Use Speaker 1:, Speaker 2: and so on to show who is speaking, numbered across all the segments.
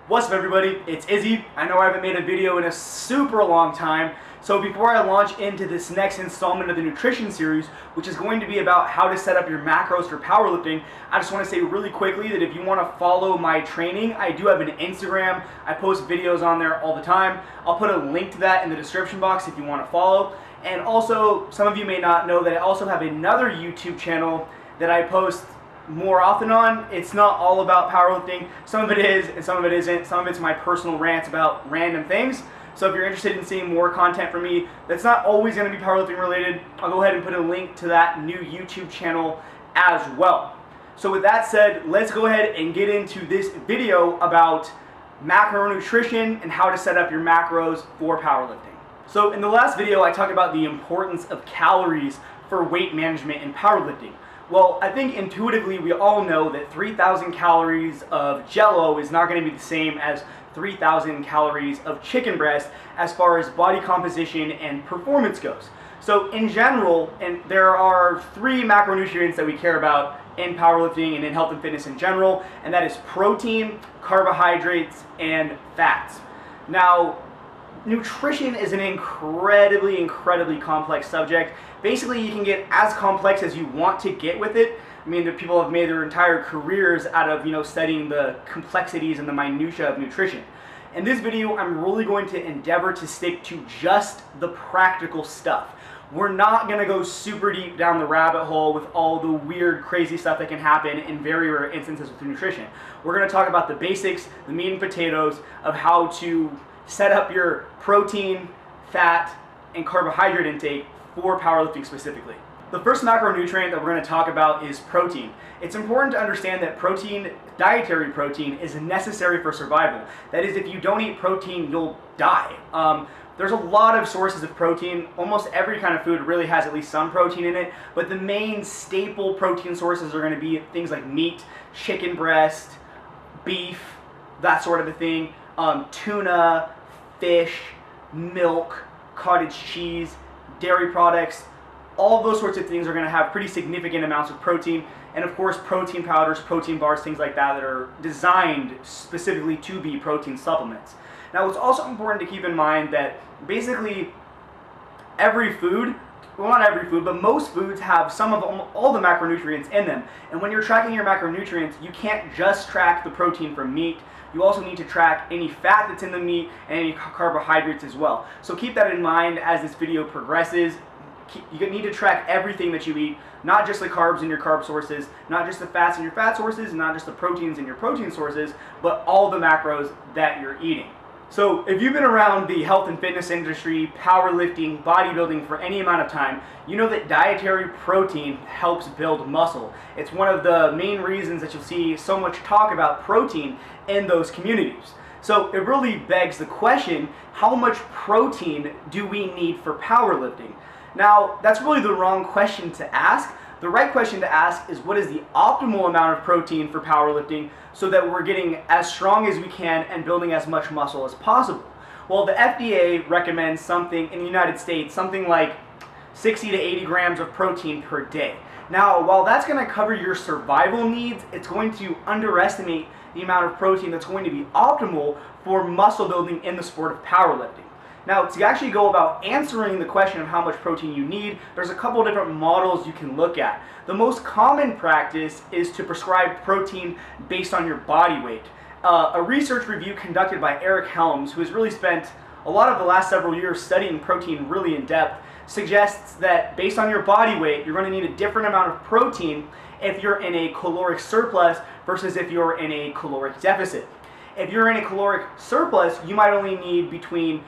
Speaker 1: What's up everybody, it's Izzy. I know I haven't made a video in a super long time, so before I launch into this next installment of the nutrition series, which is going to be about how to set up your macros for powerlifting, I just want to say really quickly that if you want to follow my training, I do have an Instagram. I post videos on there all the time. I'll put a link to that in the description box if you want to follow. And also, some of you may not know that I also have another YouTube channel that I post more often on. It's not all about powerlifting. Some of it is and some of it isn't. Some of it's my personal rants about random things. So if you're interested in seeing more content from me that's not always going to be powerlifting related, I'll go ahead and put a link to that new YouTube channel as well. So with that said, let's go ahead and get into this video about macronutrition and how to set up your macros for powerlifting. So in the last video I talked about the importance of calories for weight management in powerlifting. Well, I think intuitively we all know that 3,000 calories of Jell-O is not going to be the same as 3,000 calories of chicken breast as far as body composition and performance goes. So in general, and there are three macronutrients that we care about in powerlifting and in health and fitness in general, and that is protein, carbohydrates, and fats. Now, nutrition is an incredibly complex subject. Basically, you can get as complex as you want to get with it. I mean, the people have made their entire careers out of, studying the complexities and the minutia of nutrition. In this video, I'm really going to endeavor to stick to just the practical stuff. We're not going to go super deep down the rabbit hole with all the weird, crazy stuff that can happen in very rare instances with nutrition. We're going to talk about the basics, the meat and potatoes of how to set up your protein, fat, and carbohydrate intake for powerlifting specifically. The first macronutrient that we're going to talk about is protein. It's important to understand that protein, dietary protein, is necessary for survival. That is, if you don't eat protein, you'll die. There's a lot of sources of protein. Almost every kind of food really has at least some protein in it, but the main staple protein sources are going to be things like meat, chicken breast, beef, that sort of a thing, tuna, fish, milk, cottage cheese, dairy products. All of those sorts of things are going to have pretty significant amounts of protein, and of course protein powders, protein bars, things like that are designed specifically to be protein supplements. Now it's also important to keep in mind that basically every food, well, not every food, but most foods have some of all the macronutrients in them. And when you're tracking your macronutrients, you can't just track the protein from meat. You also need to track any fat that's in the meat and any carbohydrates as well. So keep that in mind as this video progresses. You need to track everything that you eat, not just the carbs in your carb sources, not just the fats in your fat sources, not just the proteins in your protein sources, but all the macros that you're eating. So if you've been around the health and fitness industry, powerlifting, bodybuilding for any amount of time, you know that dietary protein helps build muscle. It's one of the main reasons that you'll see so much talk about protein in those communities. So it really begs the question, how much protein do we need for powerlifting? Now, that's really the wrong question to ask. The right question to ask is, what is the optimal amount of protein for powerlifting so that we're getting as strong as we can and building as much muscle as possible? Well, the FDA recommends something in the United States, something like 60 to 80 grams of protein per day. Now, while that's going to cover your survival needs, it's going to underestimate the amount of protein that's going to be optimal for muscle building in the sport of powerlifting. Now, to actually go about answering the question of how much protein you need, there's a couple different models you can look at. The most common practice is to prescribe protein based on your body weight. A research review conducted by Eric Helms, who has really spent a lot of the last several years studying protein really in depth, suggests that based on your body weight, you're going to need a different amount of protein if you're in a caloric surplus versus if you're in a caloric deficit. If you're in a caloric surplus, you might only need between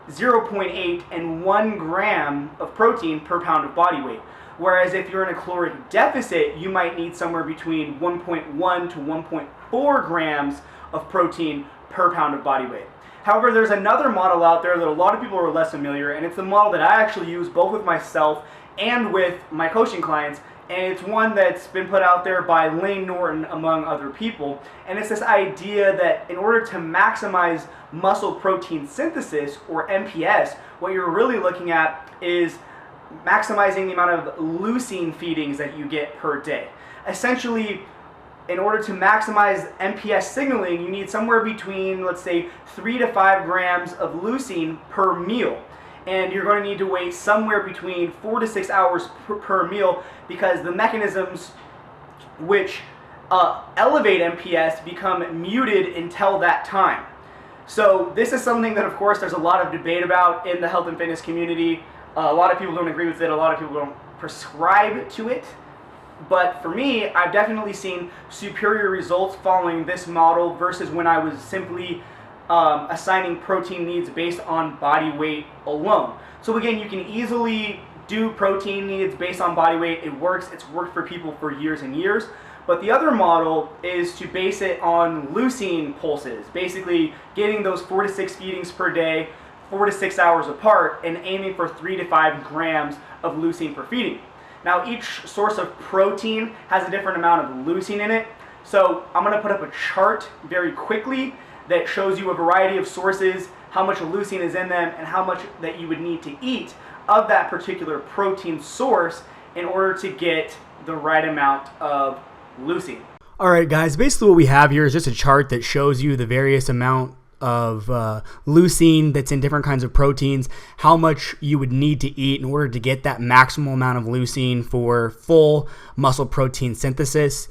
Speaker 1: 0.8 and 1 gram of protein per pound of body weight. Whereas if you're in a caloric deficit, you might need somewhere between 1.1 to 1.4 grams of protein per pound of body weight. However, there's another model out there that a lot of people are less familiar, and it's the model that I actually use both with myself and with my coaching clients, and it's one that's been put out there by Lane Norton among other people. And it's this idea that in order to maximize muscle protein synthesis, or MPS, what you're really looking at is maximizing the amount of leucine feedings that you get per day. Essentially, in order to maximize MPS signaling, you need somewhere between, let's say, 3 to 5 grams of leucine per meal. And you're going to need to wait somewhere between 4 to 6 hours per meal, because the mechanisms which elevate MPS become muted until that time. So this is something that, of course, there's a lot of debate about in the health and fitness community. A lot of people don't agree with it. A lot of people don't prescribe to it. But for me, I've definitely seen superior results following this model versus when I was simply assigning protein needs based on body weight alone. So again, you can easily do protein needs based on body weight. It works. It's worked for people for years and years. But the other model is to base it on leucine pulses, basically getting those 4 to 6 feedings per day, 4 to 6 hours apart, and aiming for 3 to 5 grams of leucine per feeding. Now, each source of protein has a different amount of leucine in it. So I'm going to put up a chart very quickly that shows you a variety of sources, how much leucine is in them, and how much that you would need to eat of that particular protein source in order to get the right amount of leucine.
Speaker 2: All right, guys, basically what we have here is just a chart that shows you the various amount of leucine that's in different kinds of proteins, how much you would need to eat in order to get that maximal amount of leucine for full muscle protein synthesis.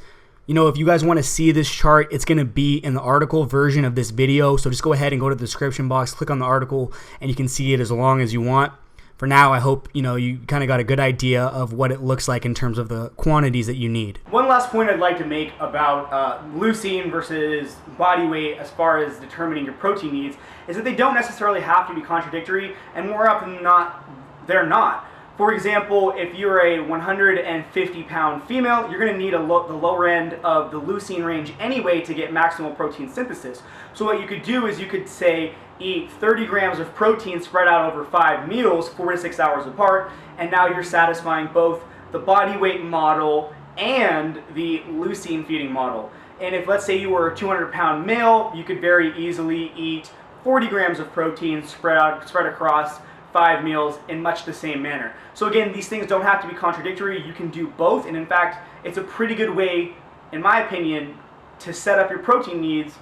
Speaker 2: You know, if you guys want to see this chart, it's going to be in the article version of this video. So just go ahead and go to the description box, click on the article, and you can see it as long as you want. For now, I hope you kind of got a good idea of what it looks like in terms of the quantities that you need.
Speaker 1: One last point I'd like to make about leucine versus body weight as far as determining your protein needs is that they don't necessarily have to be contradictory, and more often than not, they're not. For example, if you're a 150-pound female, you're going to need the lower end of the leucine range anyway to get maximal protein synthesis. So what you could do is you could say eat 30 grams of protein spread out over 5 meals, 4 to 6 hours apart, and now you're satisfying both the body weight model and the leucine feeding model. And if, let's say, you were a 200-pound male, you could very easily eat 40 grams of protein spread across 5 meals in much the same manner. So again, these things don't have to be contradictory. You can do both, and in fact, it's a pretty good way, in my opinion, to set up your protein needs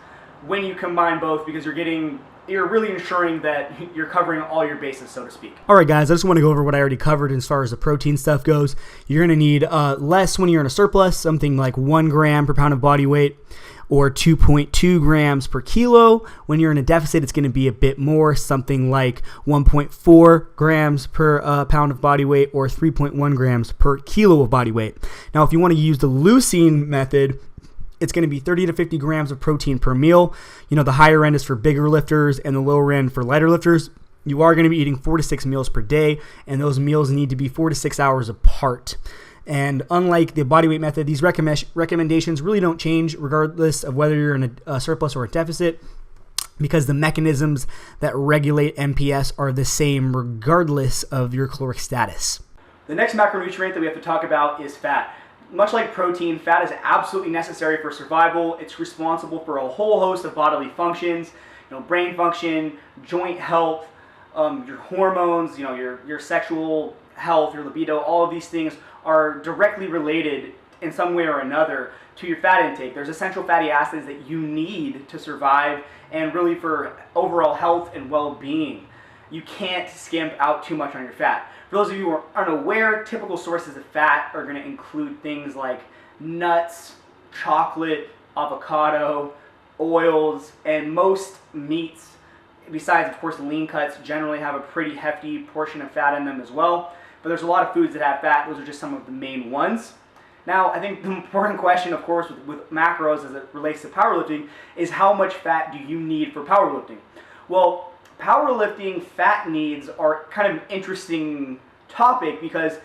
Speaker 1: when you combine both, because you're really ensuring that you're covering all your bases, so to speak.
Speaker 2: All right, guys, I just want to go over what I already covered as far as the protein stuff goes. You're going to need less when you're in a surplus, something like 1 gram per pound of body weight, or 2.2 grams per kilo. When you're in a deficit, it's going to be a bit more, something like 1.4 grams per pound of body weight, or 3.1 grams per kilo of body weight. Now, if you want to use the leucine method, it's going to be 30 to 50 grams of protein per meal. You know, the higher end is for bigger lifters and the lower end for lighter lifters. You are going to be eating 4 to 6 meals per day, and those meals need to be 4 to 6 hours apart. And unlike the bodyweight method, these recommendations really don't change regardless of whether you're in a surplus or a deficit, because the mechanisms that regulate MPS are the same regardless of your caloric status.
Speaker 1: The next macronutrient that we have to talk about is fat. Much like protein, fat is absolutely necessary for survival. It's responsible for a whole host of bodily functions, brain function, joint health, your hormones, your sexual health, your libido. All of these things are directly related in some way or another to your fat intake. There's essential fatty acids that you need to survive and really for overall health and well-being. You can't skimp out too much on your fat. For those of you who are unaware, typical sources of fat are going to include things like nuts, chocolate, avocado, oils, and most meats, besides, of course, lean cuts, generally have a pretty hefty portion of fat in them as well. But there's a lot of foods that have fat. Those are just some of the main ones. Now, I think the important question, of course, with macros as it relates to powerlifting is how much fat do you need for powerlifting? Well, powerlifting fat needs are kind of an interesting topic, because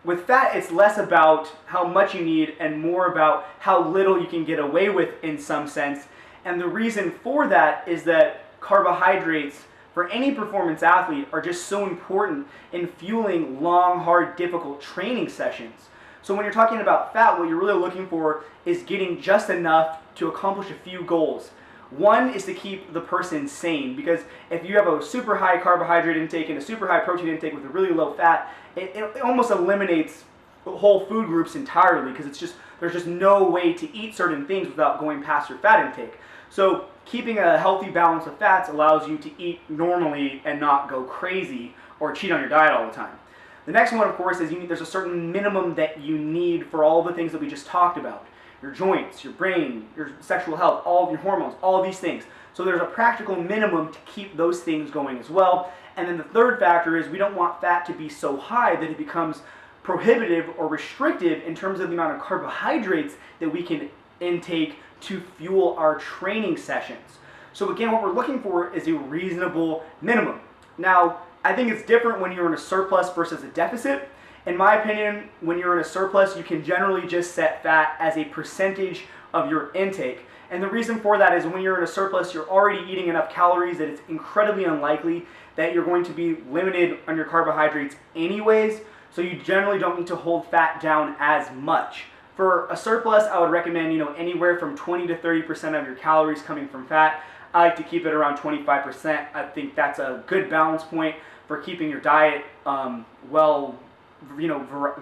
Speaker 1: with fat, it's less about how much you need and more about how little you can get away with in some sense. And the reason for that is that carbohydrates for any performance athlete are just so important in fueling long, hard, difficult training sessions. So when you're talking about fat, what you're really looking for is getting just enough to accomplish a few goals. One is to keep the person sane, because if you have a super high carbohydrate intake and a super high protein intake with a really low fat, it almost eliminates whole food groups entirely, because there's just no way to eat certain things without going past your fat intake. So keeping a healthy balance of fats allows you to eat normally and not go crazy or cheat on your diet all the time. The next one, of course, is there's a certain minimum that you need for all the things that we just talked about. Your joints, your brain, your sexual health, all of your hormones, all of these things. So there's a practical minimum to keep those things going as well. And then the third factor is we don't want fat to be so high that it becomes prohibitive or restrictive in terms of the amount of carbohydrates that we can intake to fuel our training sessions. So again, what we're looking for is a reasonable minimum. Now, I think it's different when you're in a surplus versus a deficit. In my opinion, when you're in a surplus, you can generally just set fat as a percentage of your intake. And the reason for that is when you're in a surplus, you're already eating enough calories that it's incredibly unlikely that you're going to be limited on your carbohydrates anyways. So you generally don't need to hold fat down as much. For a surplus, I would recommend anywhere from 20 to 30% of your calories coming from fat. I like to keep it around 25%. I think that's a good balance point for keeping your diet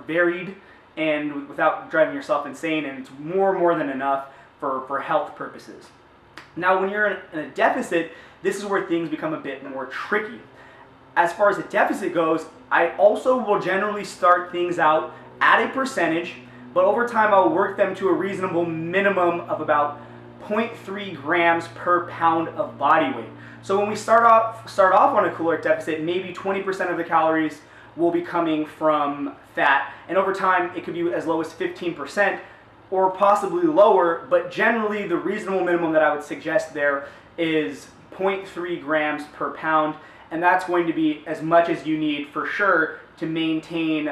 Speaker 1: varied and without driving yourself insane, and it's more than enough for health purposes. Now, when you're in a deficit, this is where things become a bit more tricky. As far as a deficit goes, I also will generally start things out at a percentage, but over time I'll work them to a reasonable minimum of about 0.3 grams per pound of body weight. So when we start off on a caloric deficit, maybe 20% of the calories will be coming from fat, and over time it could be as low as 15% or possibly lower, but generally the reasonable minimum that I would suggest there is 0.3 grams per pound, and that's going to be as much as you need for sure to maintain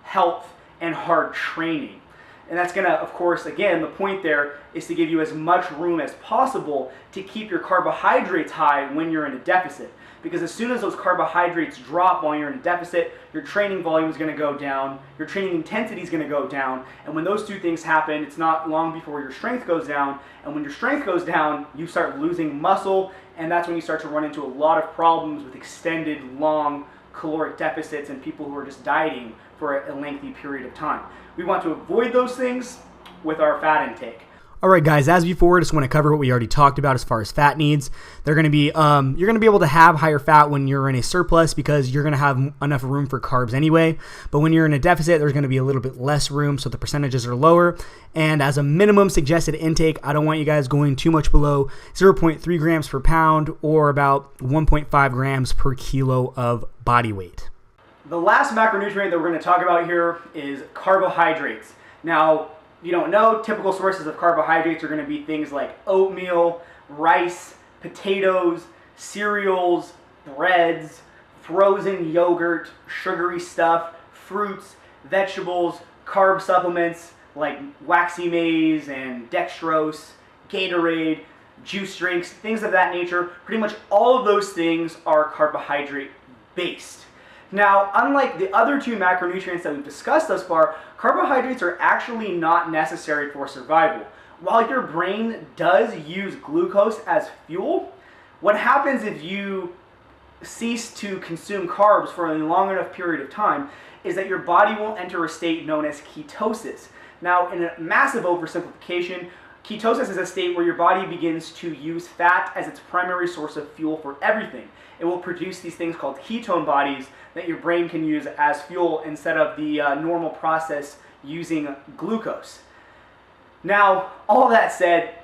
Speaker 1: health and hard training. And that's going to, of course, again, the point there is to give you as much room as possible to keep your carbohydrates high when you're in a deficit. Because as soon as those carbohydrates drop while you're in a deficit, your training volume is going to go down, your training intensity is going to go down, and when those two things happen, it's not long before your strength goes down, and when your strength goes down, you start losing muscle, and that's when you start to run into a lot of problems with extended, long caloric deficits and people who are just dieting for a lengthy period of time. We want to avoid those things with our fat intake.
Speaker 2: All right, guys, as before, I just want to cover what we already talked about as far as fat needs. They're going to be, you're going to be able to have higher fat when you're in a surplus because you're going to have enough room for carbs anyway. But when you're in a deficit, there's going to be a little bit less room, so the percentages are lower. And as a minimum suggested intake, I don't want you guys going too much below 0.3 grams per pound or about 1.5 grams per kilo of body weight.
Speaker 1: The last macronutrient that we're going to talk about here is carbohydrates. Now, if you don't know, typical sources of carbohydrates are going to be things like oatmeal, rice, potatoes, cereals, breads, frozen yogurt, sugary stuff, fruits, vegetables, carb supplements like waxy maize and dextrose, Gatorade, juice drinks, things of that nature. Pretty much all of those things are carbohydrate based. Now, unlike the other two macronutrients that we've discussed thus far, carbohydrates are actually not necessary for survival. While your brain does use glucose as fuel, what happens if you cease to consume carbs for a long enough period of time is that your body will enter a state known as ketosis. Now, in a massive oversimplification, ketosis is a state where your body begins to use fat as its primary source of fuel for everything. It will produce these things called ketone bodies that your brain can use as fuel instead of the normal process using glucose. Now, all that said,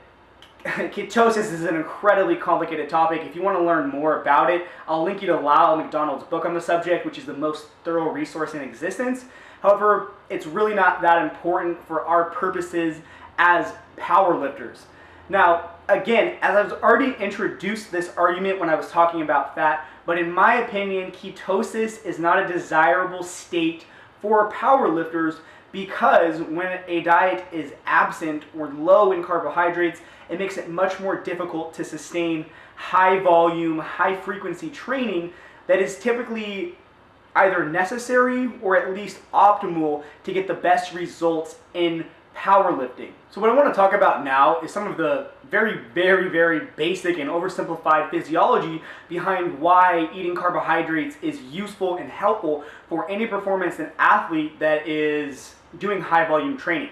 Speaker 1: ketosis is an incredibly complicated topic. If you want to learn more about it, I'll link you to Lyle McDonald's book on the subject, which is the most thorough resource in existence. However, it's really not that important for our purposes as powerlifters. Now, again, as I've already introduced this argument when I was talking about fat, but in my opinion, ketosis is not a desirable state for powerlifters because when a diet is absent or low in carbohydrates, it makes it much more difficult to sustain high volume, high frequency training that is typically either necessary or at least optimal to get the best results in powerlifting. So what I want to talk about now is some of the very, very, very basic and oversimplified physiology behind why eating carbohydrates is useful and helpful for any performance and athlete that is doing high volume training.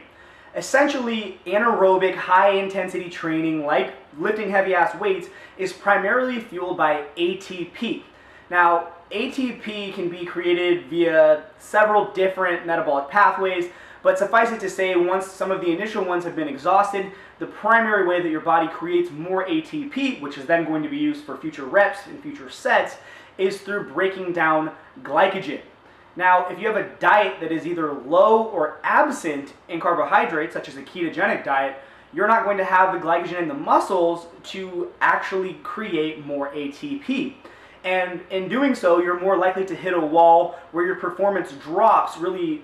Speaker 1: Essentially, anaerobic high intensity training like lifting heavy ass weights is primarily fueled by ATP. Now, ATP can be created via several different metabolic pathways, but suffice it to say, once some of the initial ones have been exhausted, the primary way that your body creates more ATP, which is then going to be used for future reps and future sets, is through breaking down glycogen. Now, if you have a diet that is either low or absent in carbohydrates, such as a ketogenic diet, you're not going to have the glycogen in the muscles to actually create more ATP. And in doing so, you're more likely to hit a wall where your performance drops really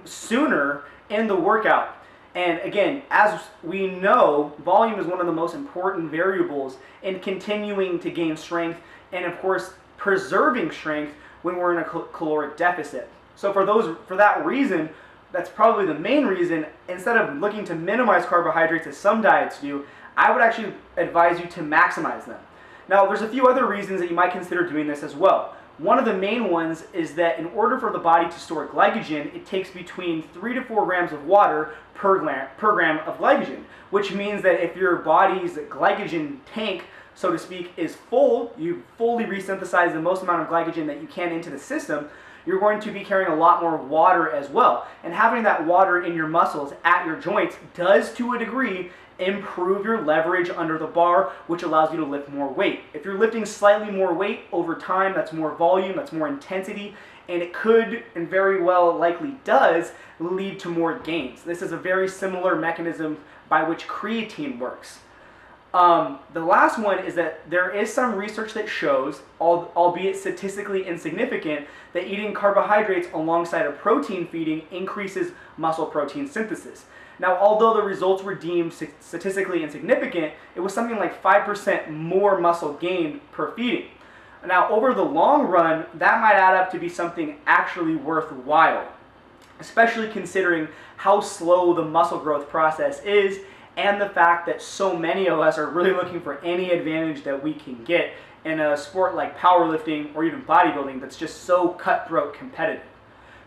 Speaker 1: sooner in the workout. And again, as we know, volume is one of the most important variables in continuing to gain strength and, of course, preserving strength when we're in a caloric deficit. So for that reason, that's probably the main reason, instead of looking to minimize carbohydrates as some diets do, I would actually advise you to maximize them. Now, there's a few other reasons that you might consider doing this as well. One of the main ones is that in order for the body to store glycogen, it takes between 3 to 4 grams of water per gram of glycogen, which means that if your body's glycogen tank, so to speak, is full, you fully resynthesize the most amount of glycogen that you can into the system, you're going to be carrying a lot more water as well. And having that water in your muscles at your joints does, to a degree, improve your leverage under the bar, which allows you to lift more weight. If you're lifting slightly more weight over time, that's more volume, that's more intensity, and it could, and very well likely does, lead to more gains. This is a very similar mechanism by which creatine works. The last one is that there is some research that shows, albeit statistically insignificant, that eating carbohydrates alongside of protein feeding increases muscle protein synthesis. Now, although the results were deemed statistically insignificant, it was something like 5% more muscle gained per feeding. Now, over the long run, that might add up to be something actually worthwhile, especially considering how slow the muscle growth process is and the fact that so many of us are really looking for any advantage that we can get in a sport like powerlifting or even bodybuilding that's just so cutthroat competitive.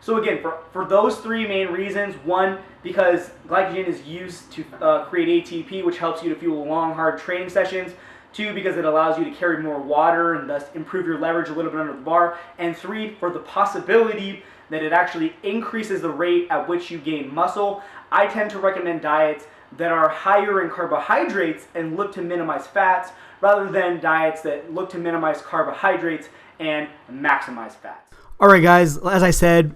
Speaker 1: So again, for those three main reasons, one, because glycogen is used to create ATP, which helps you to fuel long, hard training sessions. Two, because it allows you to carry more water and thus improve your leverage a little bit under the bar. And three, for the possibility that it actually increases the rate at which you gain muscle. I tend to recommend diets that are higher in carbohydrates and look to minimize fats, rather than diets that look to minimize carbohydrates and maximize fats.
Speaker 2: All right, guys, as I said,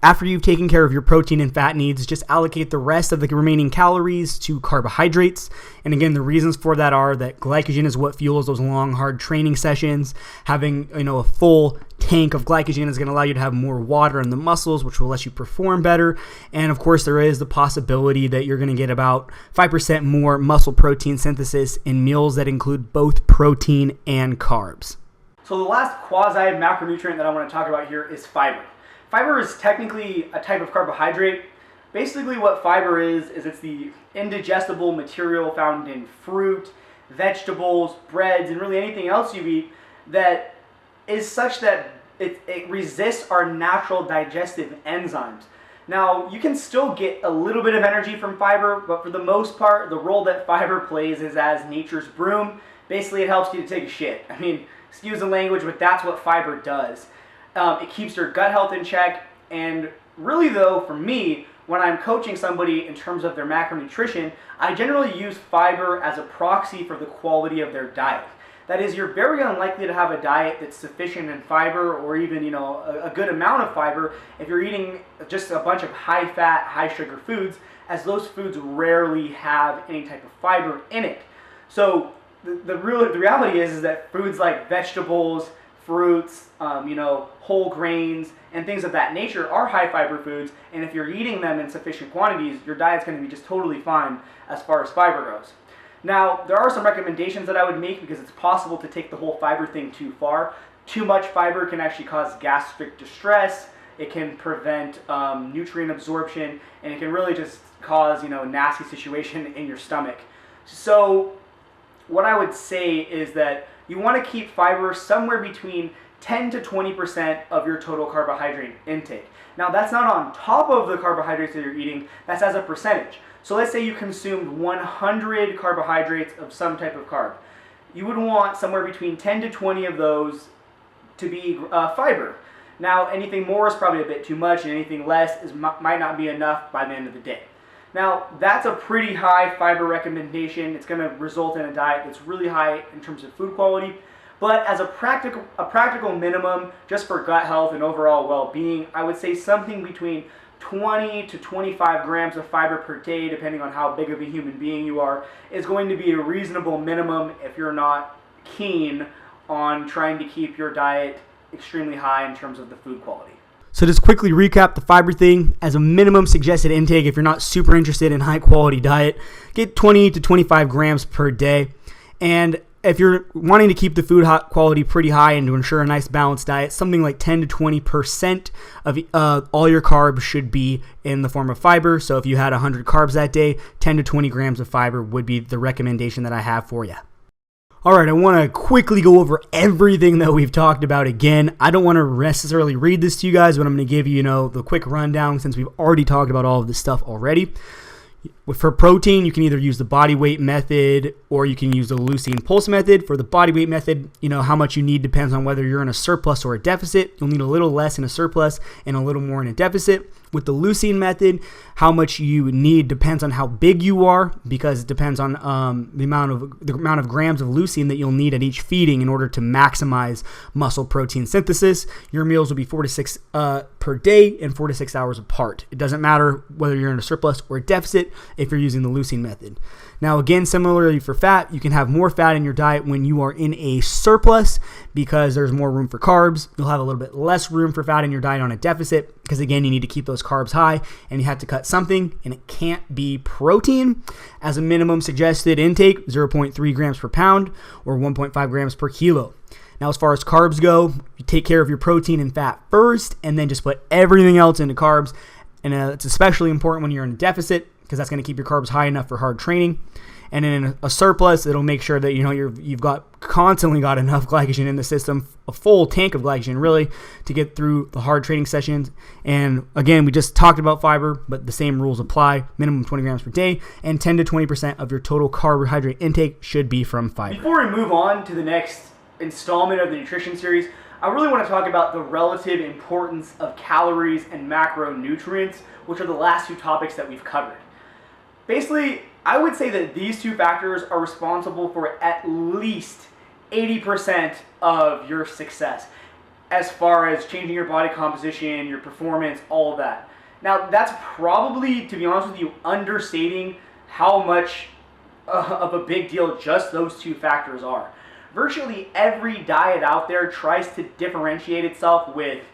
Speaker 2: after you've taken care of your protein and fat needs, just allocate the rest of the remaining calories to carbohydrates. And again, the reasons for that are that glycogen is what fuels those long, hard training sessions. Having, a full tank of glycogen is going to allow you to have more water in the muscles, which will let you perform better. And of course, there is the possibility that you're going to get about 5% more muscle protein synthesis in meals that include both protein and carbs.
Speaker 1: So the last quasi-macronutrient that I want to talk about here is fiber. Fiber is technically a type of carbohydrate. Basically what fiber is it's the indigestible material found in fruit, vegetables, breads, and really anything else you eat that is such that it resists our natural digestive enzymes. Now, you can still get a little bit of energy from fiber, but for the most part, the role that fiber plays is as nature's broom. Basically, it helps you to take a shit. Excuse the language, but that's what fiber does. It keeps your gut health in check, and really though, for me, when I'm coaching somebody in terms of their macronutrition, I generally use fiber as a proxy for the quality of their diet. That is, you're very unlikely to have a diet that's sufficient in fiber or even, a good amount of fiber if you're eating just a bunch of high-fat, high-sugar foods, as those foods rarely have any type of fiber in it. So the reality is that foods like vegetables, fruits, whole grains, and things of that nature are high fiber foods, and if you're eating them in sufficient quantities, your diet's going to be just totally fine as far as fiber goes. Now, there are some recommendations that I would make because it's possible to take the whole fiber thing too far. Too much fiber can actually cause gastric distress, it can prevent nutrient absorption, and it can really just cause, you know, a nasty situation in your stomach. So what I would say is that you want to keep fiber somewhere between 10 to 20% of your total carbohydrate intake. Now that's not on top of the carbohydrates that you're eating, that's as a percentage. So let's say you consumed 100 carbohydrates of some type of carb. You would want somewhere between 10 to 20 of those to be fiber. Now anything more is probably a bit too much, and anything less might not be enough by the end of the day. Now that's a pretty high fiber recommendation. It's going to result in a diet that's really high in terms of food quality. But as a practical minimum, just for gut health and overall well-being, I would say something between 20 to 25 grams of fiber per day, depending on how big of a human being you are, is going to be a reasonable minimum if you're not keen on trying to keep your diet extremely high in terms of the food quality.
Speaker 2: So just quickly recap the fiber thing. As a minimum suggested intake, if you're not super interested in high quality diet, get 20 to 25 grams per day. And if you're wanting to keep the food quality pretty high and to ensure a nice balanced diet, something like 10 to 20% of all your carbs should be in the form of fiber. So if you had 100 carbs that day, 10 to 20 grams of fiber would be the recommendation that I have for you. All right, I want to quickly go over everything that we've talked about again. I don't want to necessarily read this to you guys, but I'm going to give you, the quick rundown since we've already talked about all of this stuff already. For protein, you can either use the body weight method or you can use the leucine pulse method. For the body weight method, how much you need depends on whether you're in a surplus or a deficit. You'll need a little less in a surplus and a little more in a deficit. With the leucine method, how much you need depends on how big you are, because it depends on the amount of grams of leucine that you'll need at each feeding in order to maximize muscle protein synthesis. Your meals will be 4 to 6 per day and 4 to 6 hours apart. It doesn't matter whether you're in a surplus or a deficit if you're using the leucine method. Now again, similarly for fat, you can have more fat in your diet when you are in a surplus because there's more room for carbs. You'll have a little bit less room for fat in your diet on a deficit because again, you need to keep those carbs high and you have to cut something, and it can't be protein. As a minimum suggested intake, 0.3 grams per pound or 1.5 grams per kilo. Now, as far as carbs go, you take care of your protein and fat first, and then just put everything else into carbs. And it's especially important when you're in a deficit because that's going to keep your carbs high enough for hard training. And in a surplus, it'll make sure that you've constantly got enough glycogen in the system, a full tank of glycogen really, to get through the hard training sessions. And again, we just talked about fiber, but the same rules apply. Minimum 20 grams per day, and 10 to 20% of your total carbohydrate intake should be from fiber.
Speaker 1: Before we move on to the next installment of the nutrition series, I really want to talk about the relative importance of calories and macronutrients, which are the last two topics that we've covered. Basically, I would say that these two factors are responsible for at least 80% of your success as far as changing your body composition, your performance, all of that. Now, that's probably, to be honest with you, understating how much of a big deal just those two factors are. Virtually every diet out there tries to differentiate itself with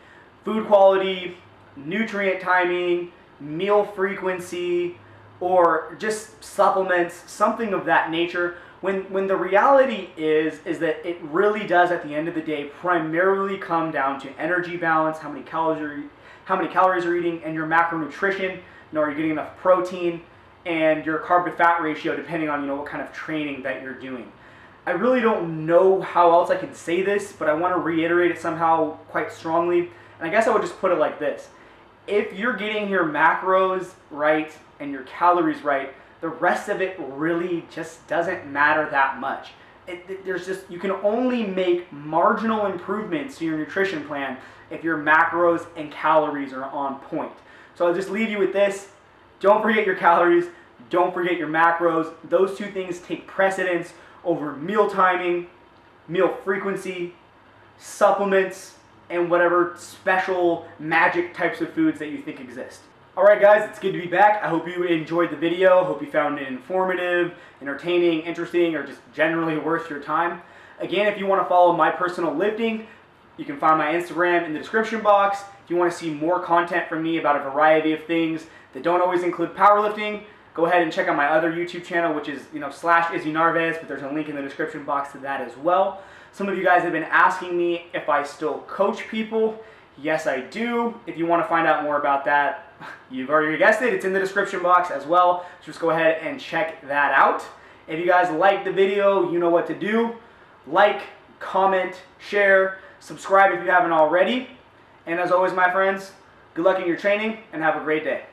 Speaker 1: food quality, nutrient timing, meal frequency, or just supplements, something of that nature, when the reality is that it really does at the end of the day primarily come down to energy balance, how many calories you're eating, and your macronutrition. Are you getting enough protein, and your carb to fat ratio, depending on what kind of training that you're doing. I really don't know how else I can say this, but I want to reiterate it somehow quite strongly. And I guess I would just put it like this. If you're getting your macros right and your calories right, the rest of it really just doesn't matter that much. You can only make marginal improvements to your nutrition plan if your macros and calories are on point. So I'll just leave you with this. Don't forget your calories. Don't forget your macros. Those two things take precedence over meal timing, meal frequency, supplements, and whatever special magic types of foods that you think exist. Alright guys, it's good to be back. I hope you enjoyed the video. Hope you found it informative, entertaining, interesting, or just generally worth your time. Again, if you want to follow my personal lifting, you can find my Instagram in the description box. If you want to see more content from me about a variety of things that don't always include powerlifting, go ahead and check out my other YouTube channel, which is /IzzyNarvez, but there's a link in the description box to that as well. Some of you guys have been asking me if I still coach people. Yes, I do. If you want to find out more about that, you've already guessed it. It's in the description box as well. So just go ahead and check that out. If you guys like the video, you know what to do. Like, comment, share, subscribe if you haven't already. And as always, my friends, good luck in your training and have a great day.